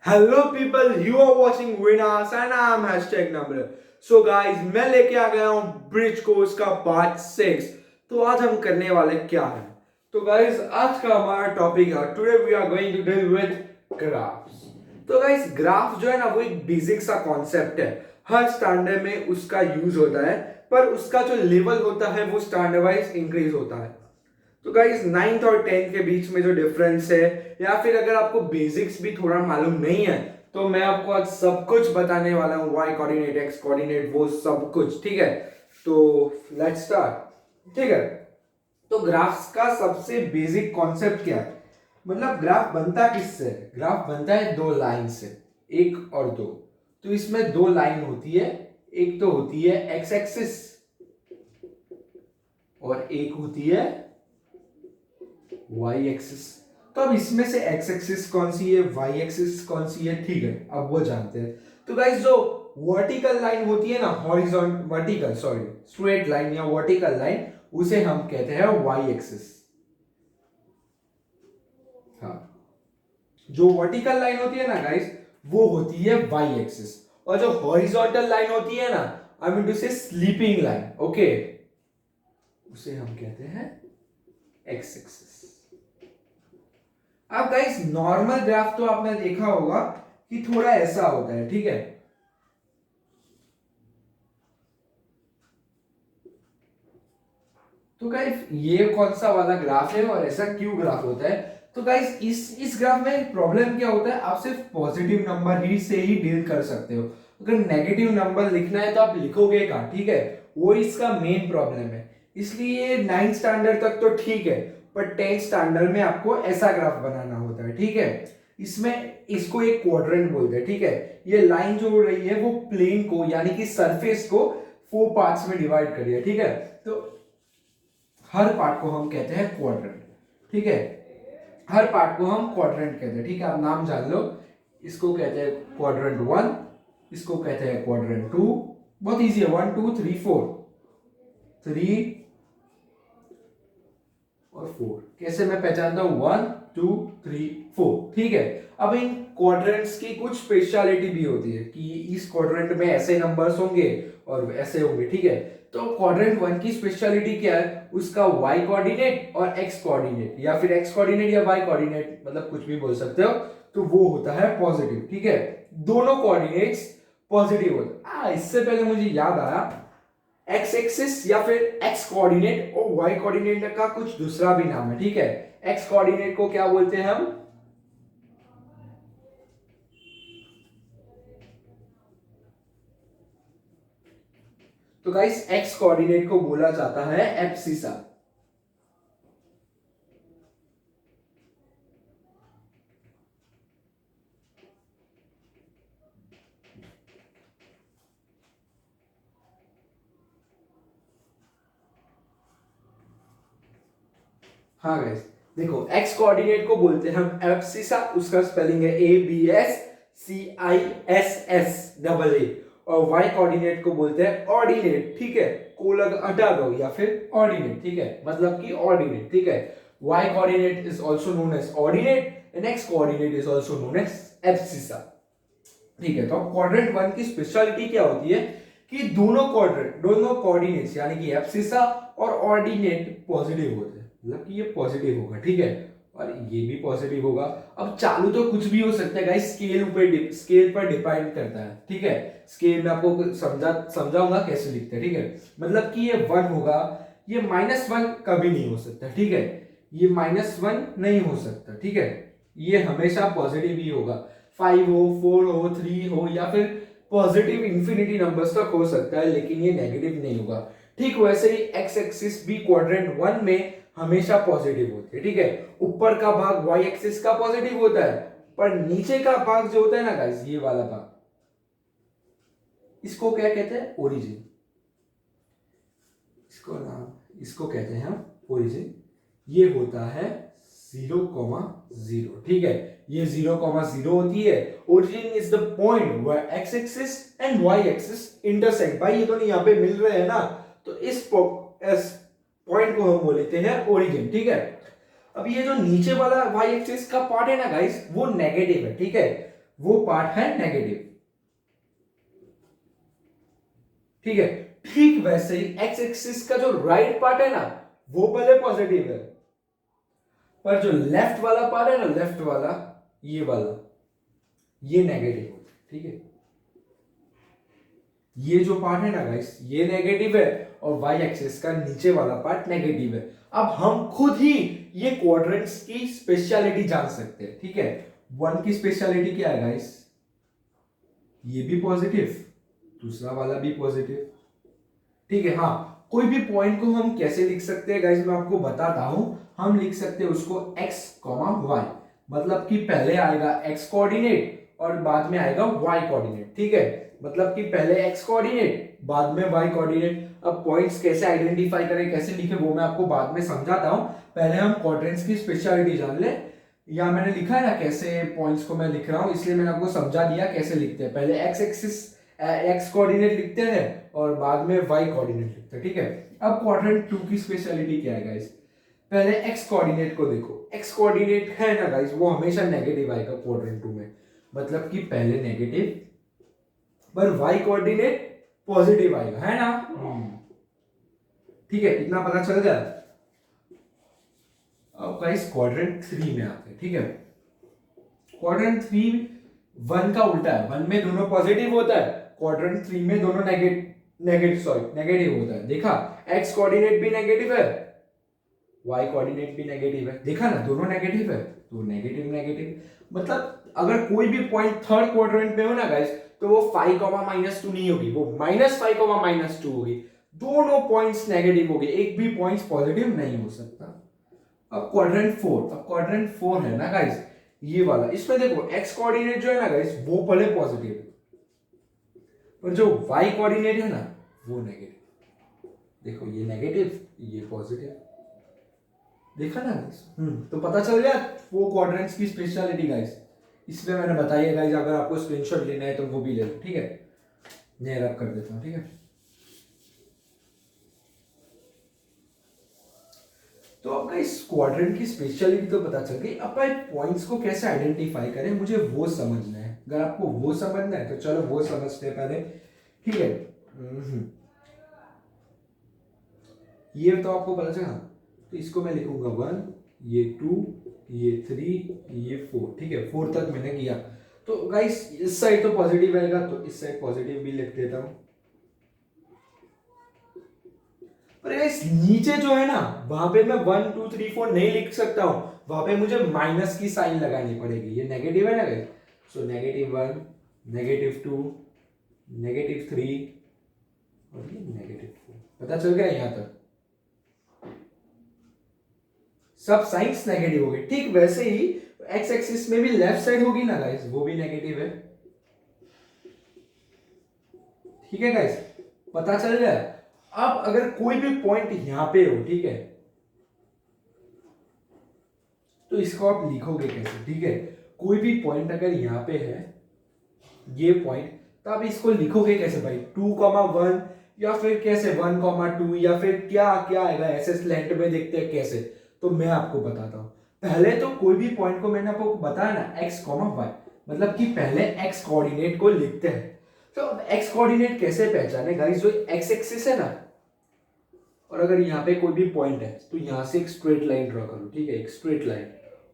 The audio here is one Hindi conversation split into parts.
Hello people, you are watching विनास and I am hashtag number. So guys, मैं लेके आ गया हूं ब्रिज कोर्स का पार्ट 6। तो आज हम करने वाले क्या है? तो गाइस, आज का हमारा टॉपिक है today we are going to deal with graphs. तो गाइस, ग्राफ जो है ना, वो एक बेसिक सा कॉन्सेप्ट है। हर स्टैंडर्ड में उसका यूज होता है, पर उसका जो लेवल होता है वो स्टैंडर्ड वाइज इंक्रीज होता है। तो गाइस, 9th और 10th के बीच में जो डिफरेंस है, या फिर अगर आपको बेसिक्स भी थोड़ा मालूम नहीं है, तो मैं आपको आज सब कुछ बताने वाला हूँ। वाई कोऑर्डिनेट, एक्स कोऑर्डिनेट, वो सब कुछ, ठीक है। तो लेट्स स्टार्ट, ठीक है। तो ग्राफ्स का सबसे बेसिक कॉन्सेप्ट क्या है? मतलब ग्राफ बनता किससे? ग्राफ बनता है दो लाइन से, एक और दो। तो इसमें दो लाइन होती है, एक तो होती है एक्स एक्सिस और एक होती है वाई एक्सिस। तो अब इसमें से एक्स एक्सिस कौन सी है, वाई एक्सिस कौन सी है, ठीक है, अब वो जानते हैं। तो गाइस, जो वर्टिकल लाइन होती है ना, horizontal vertical sorry straight line या वर्टिकल लाइन, उसे हम कहते हैं वाई एक्सिस। हाँ, जो वर्टिकल लाइन होती है ना गाइस, वो होती है वाई एक्सिस। और जो हॉरिजॉन्टल लाइन होती है ना, आई मीन टू से स्लीपिंग लाइन, ओके, उसे हम कहते हैं एक्स एक्सिस। अब गाइस, नॉर्मल ग्राफ तो आपने देखा होगा कि थोड़ा ऐसा होता है, ठीक है। तो गाइस, ये कौन सा वाला ग्राफ है और ऐसा क्यों ग्राफ होता है? तो गाइस, इस ग्राफ में प्रॉब्लम क्या होता है, आप सिर्फ पॉजिटिव नंबर ही से ही डील कर सकते हो। अगर नेगेटिव नंबर लिखना है तो आप लिखोगे कहाँ, ठीक है। वो इसका मेन प्रॉब्लम है। इसलिए 9th स्टैंडर्ड तक तो ठीक है, पर 10th स्टैंडर्ड में आपको ऐसा ग्राफ बनाना होता है, ठीक है। इसमें इसको एक क्वाड्रेंट बोलते हैं, ठीक है। ये लाइन जो हो रही है वो प्लेन को यानी कि सरफेस को 4 पार्ट्स में डिवाइड करिए, ठीक है। तो हर पार्ट को हम कहते हैं क्वाड्रेंट, ठीक है। हर पार्ट को हम क्वाड्रेंट कहते हैं, ठीक है। आप नाम जान लो, इसको कहते हैं क्वाड्रेंट 1, इसको कहते हैं क्वाड्रेंट 2। बहुत इजी है, 1 2 3 4, 3 और 4 कैसे मैं पहचानता हूं, 1 2 3 4, ठीक है। अब इन क्वाड्रेंट्स की कुछ स्पेशलिटी भी होती है कि इस क्वाड्रेंट में ऐसे नंबर्स होंगे और ऐसे होंगे, ठीक है। तो क्वाड्रेंट 1 की स्पेशलिटी क्या है, उसका वाई कोऑर्डिनेट और एक्स कोऑर्डिनेट, या फिर एक्स कोऑर्डिनेट या वाई कोऑर्डिनेट, मतलब कुछ भी बोल सकते हो। तो वो होता है पॉजिटिव, ठीक है। दोनों कोऑर्डिनेट्स पॉजिटिव होते हैं। इससे पहले मुझे याद आया, एक्स एक्सिस या फिर एक्स कोऑर्डिनेट और वाई कोऑर्डिनेट का कुछ दूसरा भी नाम है, ठीक है। एक्स कोऑर्डिनेट को क्या बोलते हैं हम? तो गाइस, एक्स कोऑर्डिनेट को बोला जाता है एब्सिसा। हाँ गाइस, देखो, एक्स कोऑर्डिनेट को बोलते हैं हम एब्सिसा, उसका स्पेलिंग है ABSCISS। और वाई कोऑर्डिनेट को बोलते हैं ऑर्डिनेट, ठीक है। को लग हटा दो या फिर ऑर्डिनेट, ठीक है, मतलब कि ऑर्डिनेट, ठीक है। Y coordinate is also known as ordinate and X coordinate is also known as abscissa, ठीक है। तो क्वाड्रेंट 1 की स्पेशलिटी क्या होती है कि दोनों कोऑर्डिनेट्स यानी कि एब्सिसा और ऑर्डिनेट पॉजिटिव होते हैं, मतलब कि ये पॉजिटिव होगा, ठीक है, और ये भी पॉजिटिव होगा। अब चालू तो कुछ भी हो सकता है गाइस, स्केल पर डिपेंड करता है, ठीक है। स्केल में आपको समझाऊंगा कैसे लिखते हैं, ठीक है। मतलब कि ये 1 होगा, ये -1 कभी नहीं हो सकता, ठीक है। ये -1 नहीं हो सकता, ठीक है। ये हमेशा पॉजिटिव ही होगा। 5 हो, 4 हो, 3 हो, या फिर पॉजिटिव इंफिनिटी नंबर्स तक हो सकता है, लेकिन ये नेगेटिव नहीं होगा। ठीक वैसे ही एक्स एक्सिस भी क्वाड्रेंट 1 में हमेशा पॉजिटिव होती है, ठीक है। ऊपर का भाग वाई एक्सिस का पॉजिटिव होता है, पर नीचे का भाग जो होता है ना गाइस, ये वाला भाग, इसको क्या कहते हैं, ओरिजिन। इसको कहते हैं हम ओरिजिन। ये होता है 0,0, ठीक है। ये 0,0 होती है। Origin is the point where x axis and y axis intersect. भाई, ये दोनों यहाँ पे मिल रहे हैं ना, तो इस पॉइंट को हम बोलते हैं ओरिजिन, ठीक है। अब ये जो नीचे वाला वाई एक्सिस का पार्ट है ना गाइस, वो नेगेटिव है, ठीक है। वो पार्ट है नेगेटिव, ठीक है। ठीक वैसे ही एक्स एक्सिस का जो राइट पार्ट है ना वो भले पॉजिटिव है, पर जो लेफ्ट वाला पार्ट है ना, लेफ्ट वाला ये वाला, ये नेगेटिव होता है, ठीक है। ये जो पार्ट है ना गाइस ये नेगेटिव है और वाई एक्सिस का नीचे वाला पार्ट नेगेटिव है। अब हम खुद ही ये क्वाड्रेंट्स की स्पेशलिटी जान सकते हैं, ठीक है। वन की स्पेशलिटी क्या है गाइस, ये भी पॉजिटिव, दूसरा वाला भी पॉजिटिव, ठीक है। हाँ, कोई भी पॉइंट को हम कैसे लिख सकते हैं गाइस, मैं आपको बताता हूं। हम लिख सकते हैं उसको x, y, मतलब कि पहले आएगा x कोऑर्डिनेट और बाद में आएगा y कोऑर्डिनेट, ठीक है। मतलब कि पहले x कोऑर्डिनेट बाद में y कोऑर्डिनेट। अब पॉइंट्स कैसे आइडेंटिफाई करें, कैसे लिखे, वो मैं आपको बाद में समझाता हूं। पहले हम क्वाड्रेंट्स की स्पेशलिटी जान ले। या मैंने लिखा है ना कैसे पॉइंट्स को मैं लिख रहा हूं, इसलिए मैंने आपको समझा दिया कैसे लिखते हैं। पहले x एक्सिस x कोऑर्डिनेट लिखते हैं और बाद में y कोऑर्डिनेट लिखते हैं, ठीक है। अब क्वाड्रेंट 2 की स्पेशलिटी क्या है गाइस, पहले x कोऑर्डिनेट को देखो। x कोऑर्डिनेट है ना गाइस वो हमेशा नेगेटिव आएगा क्वाड्रेंट 2 में, मतलब कि पहले नेगेटिव पर y कोऑर्डिनेट पॉजिटिव आएगा, है ना। ठीक है, इतना पता चल गया। अब गाइस क्वाड्रेंट 3 में आते हैं, ठीक है। क्वाड्रेंट 3 1 का उल्टा है, 1 में दोनों पॉजिटिव होता है, क्वाड्रेंट 3 में दोनों नेगेटिव होता है। देखा, x कोऑर्डिनेट भी नेगेटिव है, y कोऑर्डिनेट भी नेगेटिव है, देखा ना, दोनों नेगेटिव है, तो नेगेटिव नेगेटिव। मतलब अगर कोई भी पॉइंट थर्ड क्वाड्रेंट में हो ना गाइस, तो वो 5, -2 नहीं होगी, वो -5, -2 होगी। दोनों पॉइंट्स नेगेटिव होंगे, एक भी पॉइंट पॉजिटिव नहीं हो सकता। अब क्वाड्रेंट 4 है ना गाइस, ये वाला, इसमें देखो x कोऑर्डिनेट जो है ना गाइस वो भले पॉजिटिव है, पर जो y कोऑर्डिनेट है ना वो नेगेटिव। देखो ये नेगेटिव, ये पॉजिटिव, देखा ना गाइस। तो पता चल गया वो क्वाड्रेंट्स की स्पेशलिटी गाइस। इसमें मैंने बताई है गाइस, अगर आपको स्क्रीनशॉट लेना है तो वो भी ले लो, ठीक है। मैं रब कर देता हूं, ठीक है। तो अब गाइस क्वाड्रेंट की स्पेशलिटी तो पता चल गई, अब भाई पॉइंट्स को कैसे आइडेंटिफाई करें मुझे वो समझना है। अगर आपको वो समझना है तो चलो वो समझते हैं पहले, ठीक है। ये तो आपको पता चला, तो इसको मैं लिखूंगा 1, ये 2, ये 3, ये 4, ठीक है। 4 तक मैंने किया। तो गाइस इस साइड तो पॉजिटिव आएगा, तो इस साइड पॉजिटिव भी लिख देता हूं। पर गाइस नीचे जो है ना वहां पे मैं 1 2 3 4 नहीं लिख सकता हूं, वहां पे मुझे माइनस की साइन लगानी पड़ेगी। ये नेगेटिव है ना गाइस, सो -1, -2, -3 और ये -4। पता चल गया यहां तक सब साइंस नेगेटिव हो गए। ठीक वैसे ही एक्स एक्सिस में भी लेफ्ट साइड होगी ना गाइस, वो भी नेगेटिव है, ठीक है गाइस, पता चल गया। अब अगर कोई भी पॉइंट यहां पे हो, ठीक है, तो इसको आप लिखोगे कैसे, ठीक है। कोई भी पॉइंट अगर यहां पे है, ये पॉइंट, तो आप इसको लिखोगे कैसे भाई, 2,1 या फिर कैसे 1,2 या फिर क्या क्या आएगा, ऐसे स्लैंट में देखते हैं कैसे। तो मैं आपको बताता हूं। पहले तो कोई भी पॉइंट को मैंने आपको बताया ना x, y, मतलब कि पहले x कोऑर्डिनेट को लिखते हैं। तो x कोऑर्डिनेट कैसे पहचाने गाइस, जो x एक्सिस है ना, और अगर यहाँ पे कोई भी पॉइंट है तो यहां से एक स्ट्रेट लाइन ड्रॉ करो, ठीक है, एक स्ट्रेट लाइन।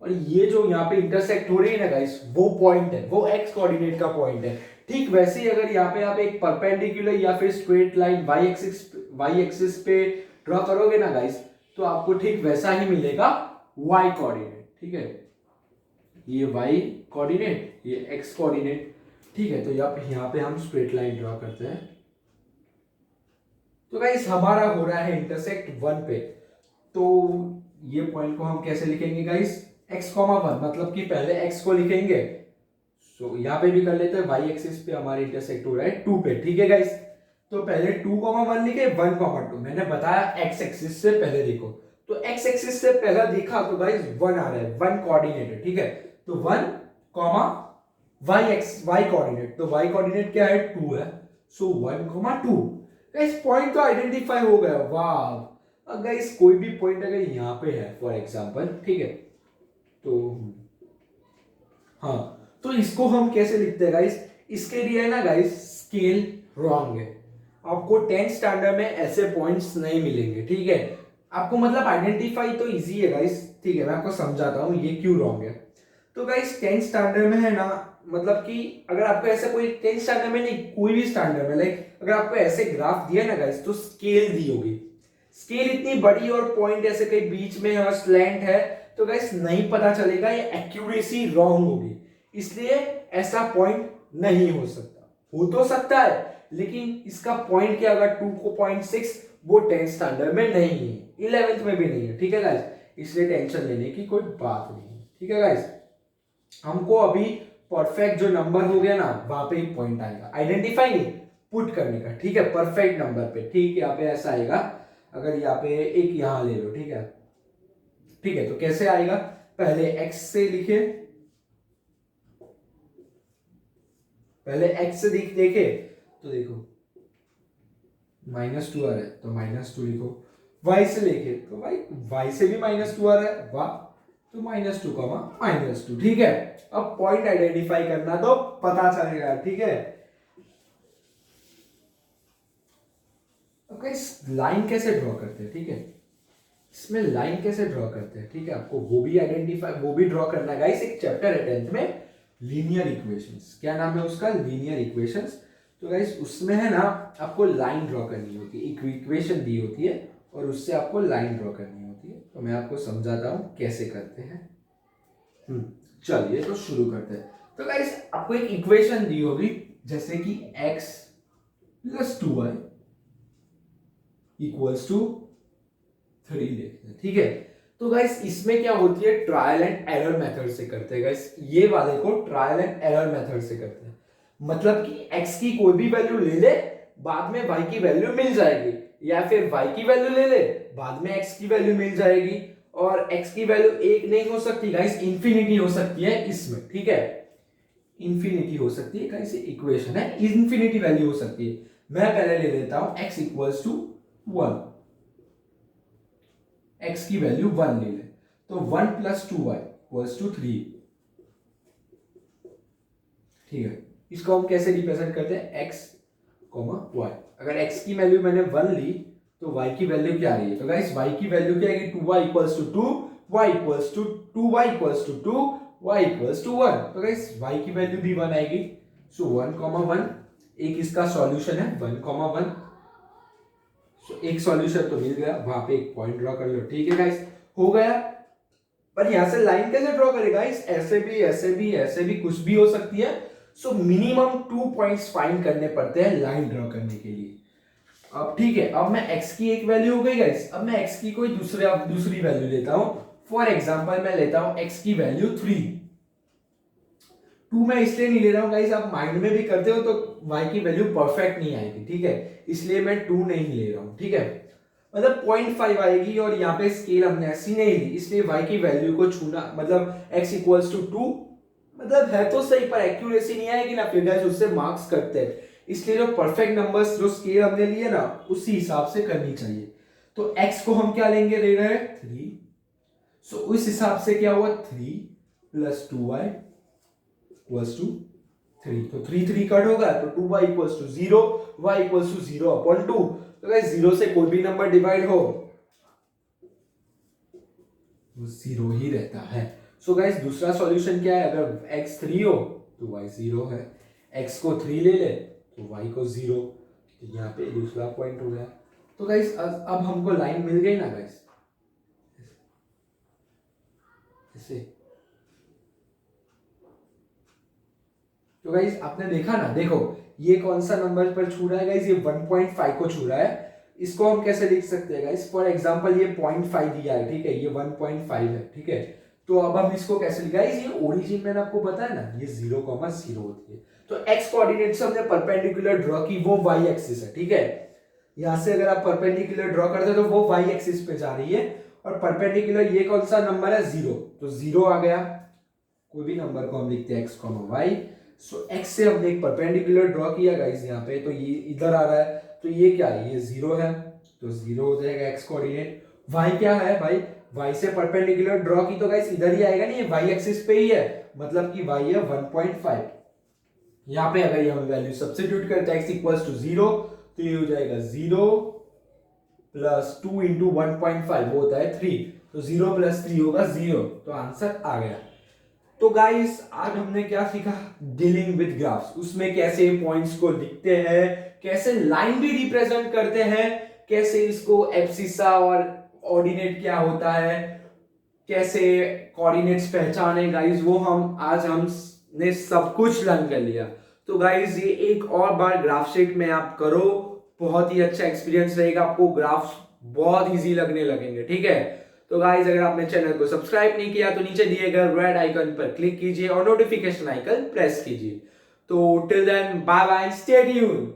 और ये जो यहाँ पे इंटरसेक्ट हो रही है ना गाइस, वो पॉइंट है, वो x कोऑर्डिनेट का पॉइंट है। ठीक वैसे ही अगर यहाँ पे आप एक परपेंडिकुलर या फिर स्ट्रेट लाइन y एक्सिस पे ड्रॉ करोगे ना गाइस, तो आपको ठीक वैसा ही मिलेगा y कोऑर्डिनेट, ठीक है। ये y कोऑर्डिनेट, ये x कोऑर्डिनेट, ठीक है। तो यहाँ पे हम स्ट्रेट लाइन ड्रॉ करते हैं। तो गाइस हमारा हो रहा है इंटरसेक्ट 1 पे, तो ये पॉइंट को हम कैसे लिखेंगे गाइस, x, 1, मतलब कि पहले x को लिखेंगे। सो यहाँ पे भी कर लेते हैं, y एक्सिस पे हमारे इंटरसेक्ट हो रहा है 2 पे, ठीक है गाइस। तो पहले 2,1 लिखे, 1,2 मैंने बताया x एक्सिस से पहले देखो, तो x एक्सिस से पहला देखा तो गाइस 1 आ रहा है, 1 कोऑर्डिनेट है, ठीक है। तो 1, y कोऑर्डिनेट, तो y कोऑर्डिनेट क्या है, 2 है, सो 1,2। गाइस पॉइंट तो आइडेंटिफाई हो गया, वाह। अब गाइस कोई भी पॉइंट अगर यहाँ पे है फॉर एग्जांपल, ठीक है, तो हाँ, तो तो इसको हम कैसे लिखते हैं गाइस, इसके लिए ना गाइस स्केल रॉन्ग है। आपको 10th स्टैंडर्ड में ऐसे पॉइंट्स नहीं मिलेंगे, ठीक है। आपको मतलब आइडेंटिफाई तो इजी है गाइस, ठीक है, मैं आपको समझाता हूँ ये क्यों रॉन्ग है। तो गाइस 10th स्टैंडर्ड में है ना, मतलब कि अगर आपको ऐसा कोई 10th स्टैंडर्ड में नहीं, कोई भी स्टैंडर्ड में, लाइक अगर आपको ऐसे ग्राफ दिया ना गाइस, तो स्केल दी होगी, स्केल इतनी बड़ी और पॉइंट ऐसे कहीं बीच में और स्लैंट है, तो गाइस नहीं पता चलेगा, ये एक्यूरेसी रॉन्ग होगी, इसलिए ऐसा पॉइंट नहीं हो सकता। हो तो सकता है, लेकिन इसका पॉइंट क्या होगा, 2.6, वो 10th स्टैंडर्ड में नहीं है, 11th में भी नहीं है, ठीक है गाइस, इसलिए टेंशन लेने की कोई बात नहीं है, ठीक है गाइस। हमको अभी परफेक्ट जो नंबर हो गया ना, वहां पे एक पॉइंट आएगा, आइडेंटिफाई नहीं, पुट करने का, ठीक है, परफेक्ट नंबर पे, ठीक है, यहाँ पे ऐसा आएगा, अगर यहाँ पे एक यहां ले लो, ठीक है, ठीक है, तो कैसे आएगा, पहले x से लिखे, पहले x से देखे, तो देखो -2 आ रहा है, तो -2 लिखो, y से लेके, तो भाई y से भी -2 आ रहा है, वाह, तो -2, -2, ठीक है। अब पॉइंट आइडेंटिफाई करना तो पता चलेगा, ठीक है। ओके, लाइन कैसे ड्रॉ करते हैं, ठीक है, इसमें लाइन कैसे ड्रॉ करते हैं, ठीक है, आपको वो भी आइडेंटिफाई, वो भी ड्रॉ करना है गाइस। एक चैप्टर है 10th में, लीनियर इक्वेशंस, क्या नाम है उसका, लीनियर इक्वेशंस। तो गाइस उसमें है ना, आपको लाइन ड्रॉ करनी होती है, एक इक्वेशन दी होती है और उससे आपको लाइन ड्रॉ करनी होती है। तो मैं आपको समझाता हूं कैसे करते हैं। चलिए तो शुरू करते हैं। तो गाइस आपको एक इक्वेशन दी होगी, जैसे कि x + 2y = 3 देखते हैं, ठीक है। तो गाइस इसमें क्या होती है, ट्रायल एंड एरर मेथड से करते हैं गाइस, ये वाले को ट्रायल एंड एरर मेथड से करते हैं। मतलब कि x की कोई भी वैल्यू ले ले, बाद में y की वैल्यू मिल जाएगी, या फिर y की वैल्यू ले ले, बाद में x की वैल्यू मिल जाएगी, और x की वैल्यू 1 नहीं हो सकती गाइस, इंफिनिटी हो सकती है इसमें, ठीक है, इंफिनिटी हो सकती है गाइस, इक्वेशन है, इंफिनिटी वैल्यू हो सकती है। मैं पहले ले लेता हूं x = 1, x की वैल्यू 1 ले ले, तो 1 + 2y = 3, ठीक है। इसको हम कैसे रिप्रेजेंट करते हैं, x, y। अगर x की वैल्यू मैंने 1 ली, तो y की वैल्यू क्या आ रही है, तो गाइस y की वैल्यू क्या आएगी, 2y = 2, y = 2y = 2, y = 1, तो गाइस y की वैल्यू भी 1 आएगी। सो 1, 1, एक इसका सॉल्यूशन है 1, 1। सो एक सॉल्यूशन तो मिल गया, वहां पे एक पॉइंट ड्रॉ कर लो, ठीक है गाइस, हो गया। पर यहां से लाइन कैसे ड्रॉ करेगा गाइस, ऐसे भी, ऐसे भी, ऐसे भी, कुछ भी हो सकती है। सो मिनिमम 2 पॉइंट्स फाइंड करने पड़ते हैं लाइन ड्रॉ करने के लिए। अब ठीक है, अब मैं x की एक वैल्यू हो गई गाइस, अब मैं x की कोई दूसरी वैल्यू लेता हूं। फॉर एग्जांपल मैं लेता हूं x की वैल्यू 3। 2 मैं इसलिए नहीं ले रहा हूं गाइस, आप माइंड में भी करते हो तो y की वैल्यू परफेक्ट नहीं आएगी, ठीक है, इसलिए मैं 2 नहीं ले रहा हूं, ठीक है। मतलब 0.5 आएगी, और यहाँ पे स्केल हमने ऐसी नहीं ली, इसलिए y की वैल्यू को छूना, मतलब x = 2, मतलब है तो सही, पर एक्यूरेसी नहीं आएगी ना, फिर गाइस उससे मार्क्स कटते हैं, इसलिए जो परफेक्ट नंबर्स जो स्केल हमने लिए ना, उसी हिसाब से करनी चाहिए। तो x को हम क्या लेंगे, ले रहे हैं 3, सो उस हिसाब से क्या हुआ, 3 + 2y = 3, तो 3 3 कट होगा, तो 2y = 0, y = 0/2। तो गाइस 0 से कोई भी नंबर डिवाइड हो, वो 0 ही रहता है। सो गाइस दूसरा सॉल्यूशन क्या है, अगर x 3 हो तो y 0 है, x को 3 ले ले तो y को 0, तो यहाँ पे दूसरा पॉइंट हो गया। तो गाइस अब हमको लाइन मिल गई ना गाइस, ऐसे। तो गाइस आपने देखा ना, देखो ये कौन सा नंबर पर छू रहा है गाइस, ये 1.5 को छू रहा है। इसको हम कैसे लिख सकते हैं गाइस, फॉर एग्जांपल ये 0.5 दिया है, ठीक है, ये 1.5 है, ठीक है। तो अब हम इसको कैसे लिखा है, ये ओरिजिन मैंने आपको बताया ना, ये 0,0 होती है। तो x कोऑर्डिनेट से हमने परपेंडिकुलर ड्रॉ की, वो y एक्सिस है, ठीक है। यहां से अगर आप परपेंडिकुलर ड्रॉ करते हो तो वो y एक्सिस पे जा रही है, और परपेंडिकुलर ये कौन सा नंबर है, 0, तो 0 आ गया। कोई भी नंबर को हम लिखते हैं x, y। सो x से हमने एक परपेंडिकुलर ड्रॉ किया गाइस यहाँ पे, तो ये इधर आ रहा है, तो ये क्या है, ये 0 है, तो 0 हो जाएगा x कोऑर्डिनेट। y क्या है भाई, y से परपेंडिकुलर ड्रॉ की तो गाइस इधर ही आएगा, नहीं ये y एक्सिस पे ही है, मतलब कि y है 1.5। यहाँ पे अगर ये हम वैल्यू सब्स्टिट्यूट करते हैं x इक्वल्स टू 0, तो ये हो जाएगा 0 प्लस 2 इंटू 1.5 वो होता है 3, तो 0 प्लस 3 होगा 0, तो आंसर आ गया। तो गाइस आज हमने क्या सीखा, डीलिंग विद ग्राफ्स, उसमें कैसे पॉइंट्स को लिखते हैं, कैसे लाइन भी रिप्रेजेंट करते हैं, कैसे इसको एब्सिसा और ऑर्डिनेट क्या होता है, कैसे कोऑर्डिनेट्स पहचाने गाइस, वो हमने सब कुछ लर्न कर लिया। तो गाइस ये एक और बार ग्राफ शीट में आप करो, बहुत ही अच्छा एक्सपीरियंस रहेगा, आपको ग्राफ्स बहुत इजी लगने लगेंगे, ठीक है। तो गाइस अगर आपने चैनल को सब्सक्राइब नहीं किया तो नीचे दिए गए रेड आइकन पर क्लिक कीजिए और नोटिफिकेशन आइकन प्रेस कीजिए। तो till then bye bye, stay tuned.